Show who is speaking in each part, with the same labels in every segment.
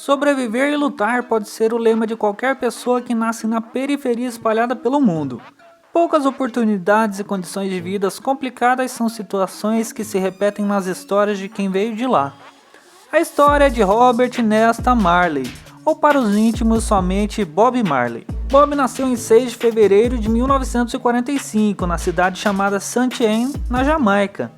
Speaker 1: Sobreviver e lutar pode ser o lema de qualquer pessoa que nasce na periferia espalhada pelo mundo. Poucas oportunidades e condições de vida complicadas são situações que se repetem nas histórias de quem veio de lá. A história é de Robert Nesta Marley, ou para os íntimos somente Bob Marley. Bob nasceu em 6 de fevereiro de 1945 na cidade chamada St. Anne, na Jamaica.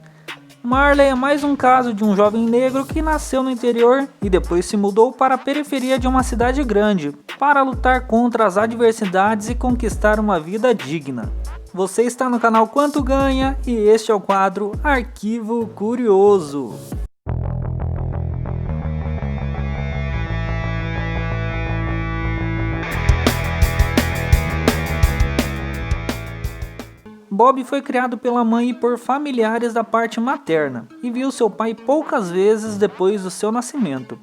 Speaker 1: Marley é mais um caso de um jovem negro que nasceu no interior e depois se mudou para a periferia de uma cidade grande para lutar contra as adversidades e conquistar uma vida digna. Você está no canal Quanto Ganha e este é o quadro Arquivo Curioso. Bob foi criado pela mãe e por familiares da parte materna, e viu seu pai poucas vezes depois do seu nascimento.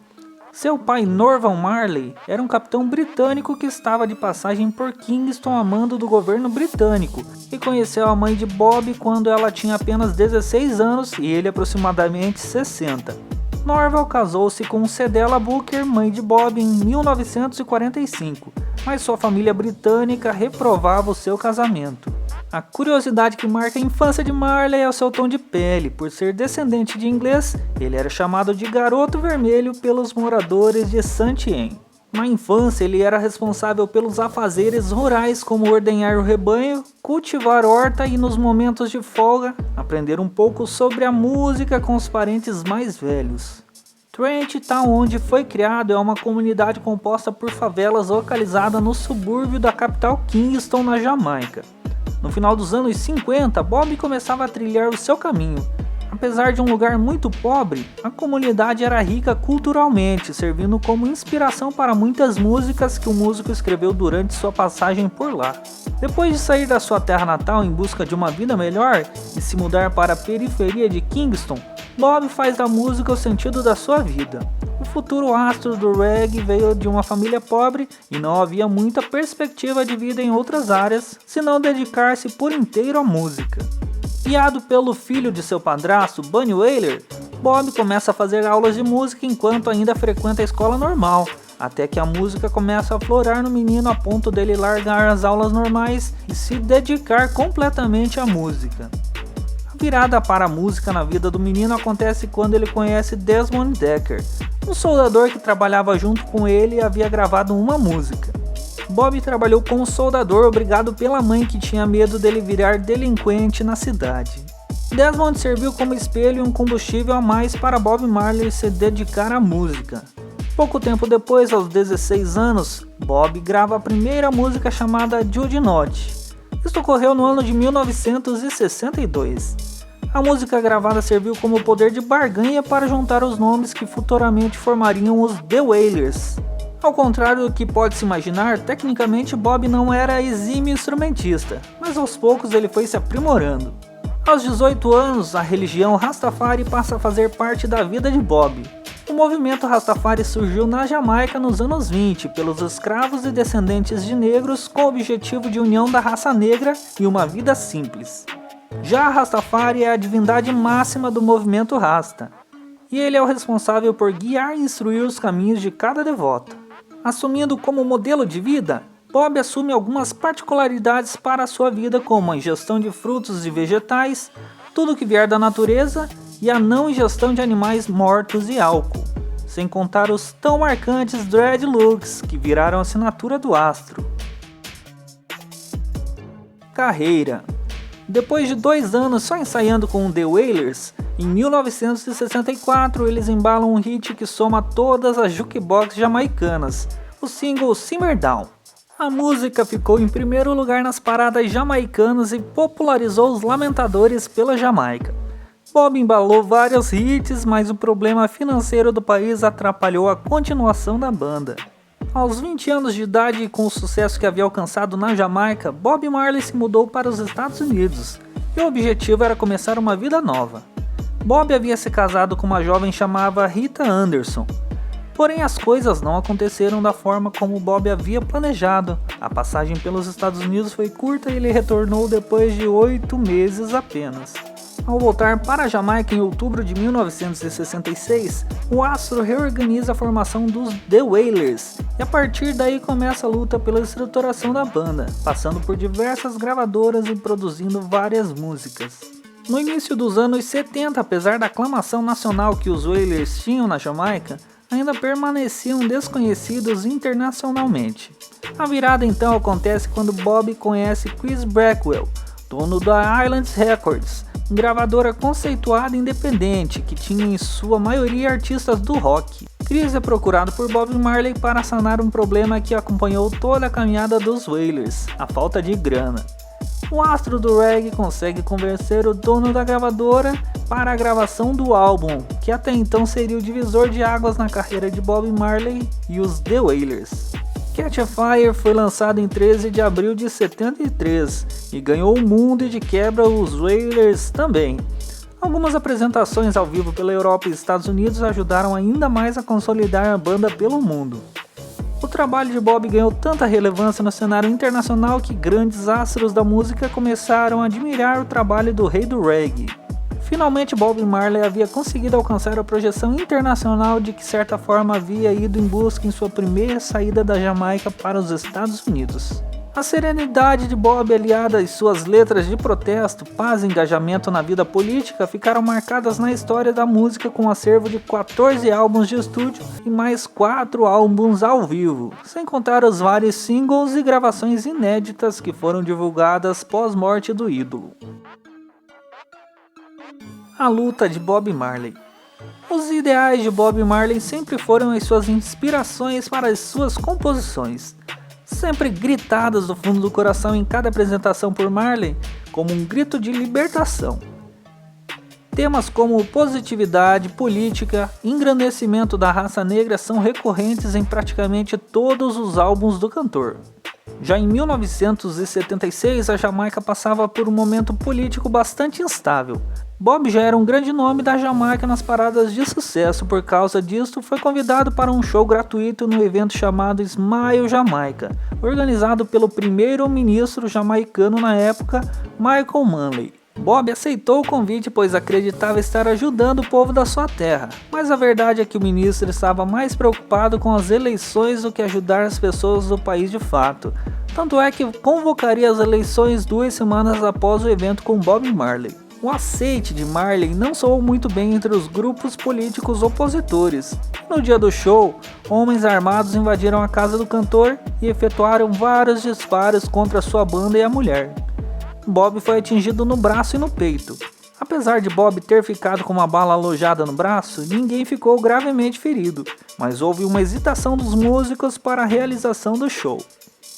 Speaker 1: Seu pai, Norval Marley, era um capitão britânico que estava de passagem por Kingston a mando do governo britânico, e conheceu a mãe de Bob quando ela tinha apenas 16 anos e ele aproximadamente 60. Norval casou-se com Cedella Booker, mãe de Bob, em 1945, mas sua família britânica reprovava o seu casamento. A curiosidade que marca a infância de Marley é o seu tom de pele. Por ser descendente de inglês, ele era chamado de Garoto Vermelho pelos moradores de St. Anne. Na infância, ele era responsável pelos afazeres rurais como ordenhar o rebanho, cultivar horta e, nos momentos de folga, aprender um pouco sobre a música com os parentes mais velhos. Trent Town, onde foi criado, é uma comunidade composta por favelas localizada no subúrbio da capital Kingston, na Jamaica. No final dos anos 50, Bob começava a trilhar o seu caminho. Apesar de um lugar muito pobre, a comunidade era rica culturalmente, servindo como inspiração para muitas músicas que o músico escreveu durante sua passagem por lá. Depois de sair da sua terra natal em busca de uma vida melhor e se mudar para a periferia de Kingston, Bob faz da música o sentido da sua vida. O futuro astro do reggae veio de uma família pobre e não havia muita perspectiva de vida em outras áreas, senão dedicar-se por inteiro à música. Guiado pelo filho de seu padrasto, Bunny Wailer, Bob começa a fazer aulas de música enquanto ainda frequenta a escola normal, até que a música começa a aflorar no menino a ponto dele largar as aulas normais e se dedicar completamente à música. A virada para a música na vida do menino acontece quando ele conhece Desmond Dekker, um soldador que trabalhava junto com ele e havia gravado uma música. Bob trabalhou como soldador obrigado pela mãe que tinha medo dele virar delinquente na cidade. Desmond serviu como espelho e um combustível a mais para Bob Marley se dedicar à música. Pouco tempo depois, aos 16 anos, Bob grava a primeira música chamada Judy Not. Isso ocorreu no ano de 1962. A música gravada serviu como poder de barganha para juntar os nomes que futuramente formariam os The Wailers. Ao contrário do que pode se imaginar, tecnicamente Bob não era exímio instrumentista, mas aos poucos ele foi se aprimorando. Aos 18 anos, a religião Rastafari passa a fazer parte da vida de Bob. O movimento Rastafari surgiu na Jamaica nos anos 20 pelos escravos e descendentes de negros com o objetivo de união da raça negra e uma vida simples. Já Rastafari é a divindade máxima do movimento Rasta, e ele é o responsável por guiar e instruir os caminhos de cada devoto. Assumindo como modelo de vida, Bob assume algumas particularidades para a sua vida, como a ingestão de frutos e vegetais, tudo que vier da natureza e a não ingestão de animais mortos e álcool, sem contar os tão marcantes dreadlocks que viraram assinatura do astro. Carreira. Depois de 2 anos só ensaiando com The Wailers, em 1964 eles embalam um hit que soma todas as jukebox jamaicanas, o single Simmer Down. A música ficou em primeiro lugar nas paradas jamaicanas e popularizou os lamentadores pela Jamaica. Bob embalou vários hits, mas o problema financeiro do país atrapalhou a continuação da banda. Aos 20 anos de idade e com o sucesso que havia alcançado na Jamaica, Bob Marley se mudou para os Estados Unidos, e o objetivo era começar uma vida nova. Bob havia se casado com uma jovem chamada Rita Anderson. Porém, as coisas não aconteceram da forma como Bob havia planejado. A passagem pelos Estados Unidos foi curta e ele retornou depois de 8 meses apenas. Ao voltar para a Jamaica em outubro de 1966, o astro reorganiza a formação dos The Wailers e a partir daí começa a luta pela estruturação da banda, passando por diversas gravadoras e produzindo várias músicas. No início dos anos 70, apesar da aclamação nacional que os Wailers tinham na Jamaica, ainda permaneciam desconhecidos internacionalmente. A virada então acontece quando Bob conhece Chris Blackwell, dono da Islands Records, gravadora conceituada e independente que tinha em sua maioria artistas do rock. Chris é procurado por Bob Marley para sanar um problema que acompanhou toda a caminhada dos Wailers, a falta de grana. O astro do reggae consegue convencer o dono da gravadora para a gravação do álbum, que até então seria o divisor de águas na carreira de Bob Marley e os The Wailers. Catch a Fire foi lançado em 13 de abril de 73 e ganhou o mundo e de quebra os Wailers também. Algumas apresentações ao vivo pela Europa e Estados Unidos ajudaram ainda mais a consolidar a banda pelo mundo. O trabalho de Bob ganhou tanta relevância no cenário internacional que grandes astros da música começaram a admirar o trabalho do rei do reggae. Finalmente Bob Marley havia conseguido alcançar a projeção internacional de que certa forma havia ido em busca em sua primeira saída da Jamaica para os Estados Unidos. A serenidade de Bob aliada às suas letras de protesto, paz e engajamento na vida política ficaram marcadas na história da música com um acervo de 14 álbuns de estúdio e mais 4 álbuns ao vivo, sem contar os vários singles e gravações inéditas que foram divulgadas pós-morte do ídolo. A luta de Bob Marley. Os ideais de Bob Marley sempre foram as suas inspirações para as suas composições, sempre gritadas do fundo do coração em cada apresentação por Marley, como um grito de libertação. Temas como positividade, política e engrandecimento da raça negra são recorrentes em praticamente todos os álbuns do cantor. Já em 1976, a Jamaica passava por um momento político bastante instável. Bob já era um grande nome da Jamaica nas paradas de sucesso, por causa disso foi convidado para um show gratuito no evento chamado Smile Jamaica, organizado pelo primeiro-ministro jamaicano na época, Michael Manley. Bob aceitou o convite pois acreditava estar ajudando o povo da sua terra, mas a verdade é que o ministro estava mais preocupado com as eleições do que ajudar as pessoas do país de fato. Tanto é que convocaria as eleições 2 semanas após o evento com Bob Marley. O aceite de Marley não soou muito bem entre os grupos políticos opositores. No dia do show, homens armados invadiram a casa do cantor e efetuaram vários disparos contra sua banda e a mulher. Bob foi atingido no braço e no peito. Apesar de Bob ter ficado com uma bala alojada no braço, ninguém ficou gravemente ferido, mas houve uma hesitação dos músicos para a realização do show.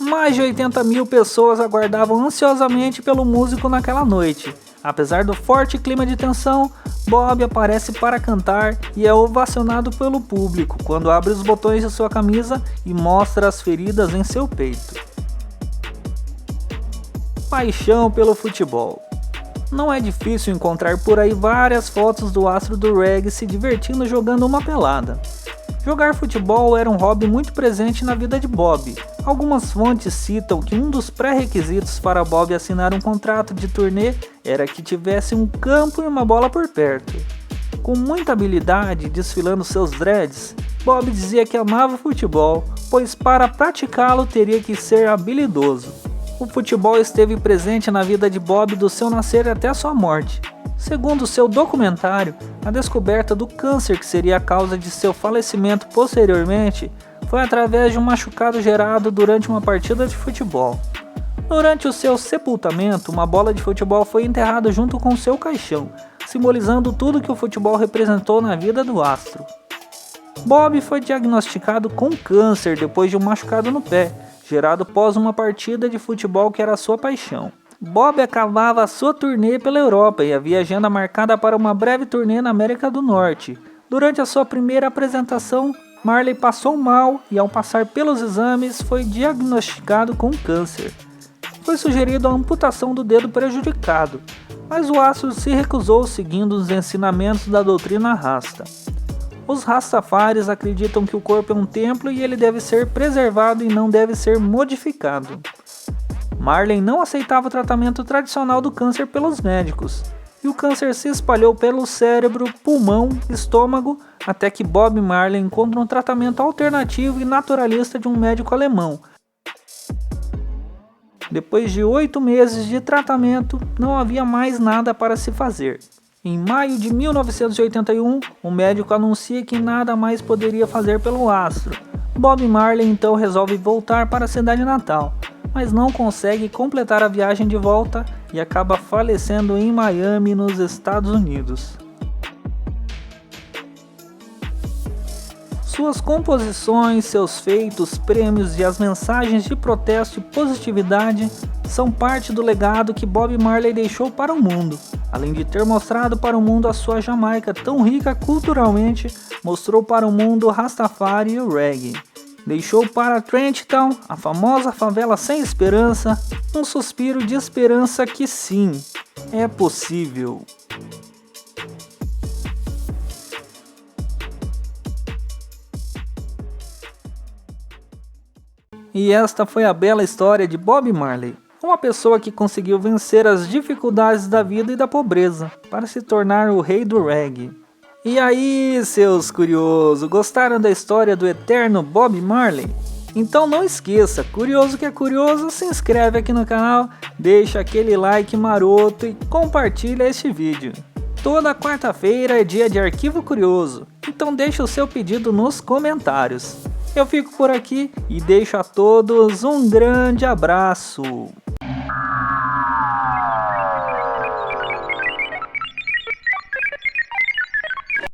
Speaker 1: Mais de 80 mil pessoas aguardavam ansiosamente pelo músico naquela noite. Apesar do forte clima de tensão, Bob aparece para cantar e é ovacionado pelo público quando abre os botões de sua camisa e mostra as feridas em seu peito. Paixão pelo futebol. Não é difícil encontrar por aí várias fotos do astro do reggae se divertindo jogando uma pelada. Jogar futebol era um hobby muito presente na vida de Bob. Algumas fontes citam que um dos pré-requisitos para Bob assinar um contrato de turnê era que tivesse um campo e uma bola por perto. Com muita habilidade, desfilando seus dreads, Bob dizia que amava futebol, pois para praticá-lo teria que ser habilidoso. O futebol esteve presente na vida de Bob do seu nascer até a sua morte. Segundo seu documentário, a descoberta do câncer que seria a causa de seu falecimento posteriormente foi através de um machucado gerado durante uma partida de futebol. Durante o seu sepultamento, uma bola de futebol foi enterrada junto com seu caixão, simbolizando tudo que o futebol representou na vida do astro. Bob foi diagnosticado com câncer depois de um machucado no pé, gerado após uma partida de futebol que era sua paixão. Bob acabava a sua turnê pela Europa e havia agenda marcada para uma breve turnê na América do Norte. Durante a sua primeira apresentação, Marley passou mal e ao passar pelos exames foi diagnosticado com câncer. Foi sugerido a amputação do dedo prejudicado, mas o astro se recusou seguindo os ensinamentos da doutrina Rasta. Os Rastafaris acreditam que o corpo é um templo e ele deve ser preservado e não deve ser modificado. Marley não aceitava o tratamento tradicional do câncer pelos médicos, e o câncer se espalhou pelo cérebro, pulmão, estômago, até que Bob Marley encontra um tratamento alternativo e naturalista de um médico alemão. Depois de 8 meses de tratamento, não havia mais nada para se fazer. Em maio de 1981, o médico anuncia que nada mais poderia fazer pelo astro. Bob Marley então resolve voltar para a cidade natal, mas não consegue completar a viagem de volta e acaba falecendo em Miami, nos Estados Unidos. Suas composições, seus feitos, prêmios e as mensagens de protesto e positividade são parte do legado que Bob Marley deixou para o mundo. Além de ter mostrado para o mundo a sua Jamaica tão rica culturalmente, mostrou para o mundo o Rastafari e o reggae. Deixou para Trench Town, a famosa favela sem esperança, um suspiro de esperança que sim, é possível. E esta foi a bela história de Bob Marley, uma pessoa que conseguiu vencer as dificuldades da vida e da pobreza para se tornar o rei do reggae. E aí, seus curiosos, gostaram da história do eterno Bob Marley? Então não esqueça, curioso que é curioso, se inscreve aqui no canal, deixa aquele like maroto e compartilha este vídeo. Toda quarta-feira é dia de Arquivo Curioso, então deixa o seu pedido nos comentários. Eu fico por aqui e deixo a todos um grande abraço.